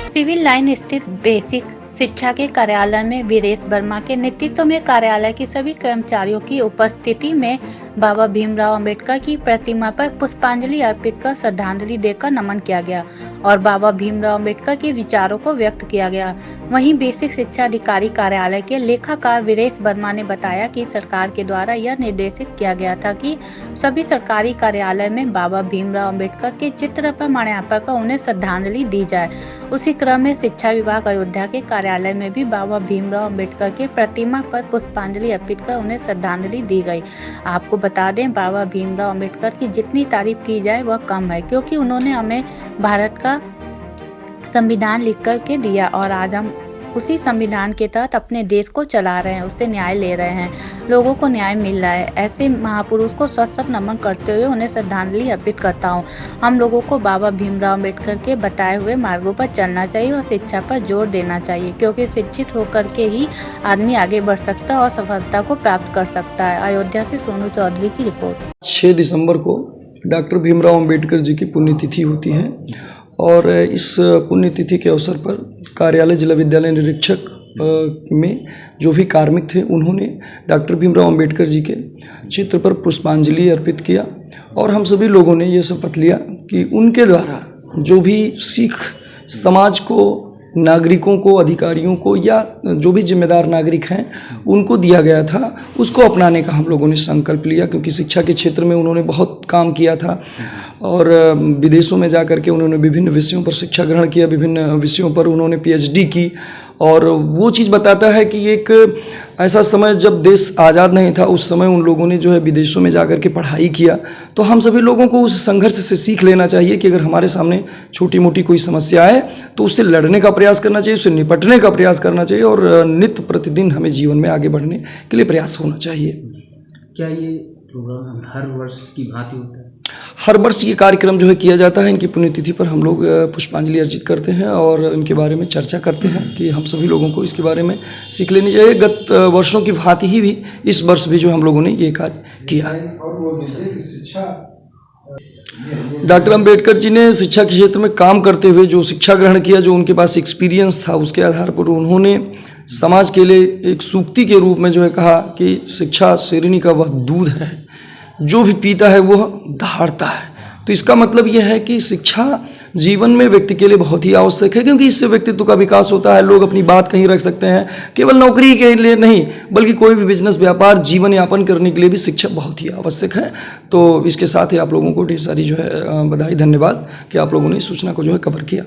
Civil line स्थित basic शिक्षा के कार्यालय में वीरेश वर्मा के नेतृत्व में कार्यालय के सभी कर्मचारियों की उपस्थिति में बाबा भीमराव अंबेडकर की प्रतिमा पर पुष्पांजलि अर्पित कर श्रद्धांजलि देकर नमन किया गया और बाबा भीमराव अंबेडकर के विचारों को व्यक्त किया गया। वहीं बेसिक शिक्षा अधिकारी कार्यालय के लेखाकार वीरेश वर्मा ने बताया कि सरकार के द्वारा यह निर्देशित किया गया था कि सभी सरकारी कार्यालय में बाबा भीमराव अंबेडकर के चित्र पर माल्यार्पण कर उन्हें श्रद्धांजलि दी जाए। उसी क्रम में शिक्षा विभाग अयोध्या के कार्यालय में भी बाबा भीमराव अंबेडकर के प्रतिमा पर पुष्पांजलि अर्पित कर उन्हें श्रद्धांजलि दी गई। आपको बता दें, बाबा भीमराव अंबेडकर की जितनी तारीफ की जाए वह कम है, क्योंकि उन्होंने हमें भारत का संविधान लिख कर के दिया और आज हम उसी संविधान के तहत अपने देश को चला रहे हैं, उससे न्याय ले रहे हैं, लोगों को न्याय मिल रहा है। ऐसे महापुरुष को सत नमन करते हुए उन्हें श्रद्धांजलि अर्पित करता हूँ। हम लोगों को बाबा भीमराव अंबेडकर के बताए हुए मार्गों पर चलना चाहिए और शिक्षा पर जोर देना चाहिए, क्योंकि शिक्षित होकर के ही आदमी आगे बढ़ सकता है और सफलता को प्राप्त कर सकता है। अयोध्या से सोनू चौधरी की रिपोर्ट। 6 दिसंबर को डॉक्टर भीमराव अंबेडकर जी की पुण्यतिथि होती है और इस पुण्यतिथि के अवसर पर कार्यालय जिला विद्यालय निरीक्षक में जो भी कार्मिक थे उन्होंने डॉक्टर भीमराव अंबेडकर जी के चित्र पर पुष्पांजलि अर्पित किया और हम सभी लोगों ने ये शपथ लिया कि उनके द्वारा जो भी सिख समाज को, नागरिकों को, अधिकारियों को या जो भी जिम्मेदार नागरिक हैं उनको दिया गया था, उसको अपनाने का हम लोगों ने संकल्प लिया। क्योंकि शिक्षा के क्षेत्र में उन्होंने बहुत काम किया था और विदेशों में जाकर के उन्होंने विभिन्न विषयों पर शिक्षा ग्रहण किया, विभिन्न विषयों पर उन्होंने PhD की। और वो चीज़ बताता है कि एक ऐसा समय जब देश आज़ाद नहीं था, उस समय उन लोगों ने जो है विदेशों में जाकर के पढ़ाई किया। तो हम सभी लोगों को उस संघर्ष से सीख लेना चाहिए कि अगर हमारे सामने छोटी मोटी कोई समस्या आए तो उससे लड़ने का प्रयास करना चाहिए, उससे निपटने का प्रयास करना चाहिए और नित्य प्रतिदिन हमें जीवन में आगे बढ़ने के लिए प्रयास होना चाहिए। क्या ये प्रोग्राम हर वर्ष की भांति होता है? हर वर्ष ये कार्यक्रम जो है किया जाता है। इनकी पुण्यतिथि पर हम लोग पुष्पांजलि अर्पित करते हैं और इनके बारे में चर्चा करते हैं कि हम सभी लोगों को इसके बारे में सीख लेनी चाहिए। गत वर्षों की भांति ही भी इस वर्ष भी जो हम लोगों ने ये कार्य किया है। डॉक्टर अंबेडकर जी ने शिक्षा के क्षेत्र में काम करते हुए जो शिक्षा ग्रहण किया, जो उनके पास एक्सपीरियंस था, उसके आधार पर उन्होंने समाज के लिए एक सूक्ति के रूप में जो है कहा कि शिक्षा शेरनी का वह दूध है, जो भी पीता है वह दहाड़ता है। तो इसका मतलब यह है कि शिक्षा जीवन में व्यक्ति के लिए बहुत ही आवश्यक है, क्योंकि इससे व्यक्तित्व का विकास होता है। लोग अपनी बात कहीं रख सकते हैं, केवल नौकरी के लिए नहीं बल्कि कोई भी बिजनेस, व्यापार, जीवन यापन करने के लिए भी शिक्षा बहुत ही आवश्यक है। तो इसके साथ ही आप लोगों को ढेर सारी जो है बधाई, धन्यवाद कि आप लोगों ने इस सूचना को जो है कवर किया।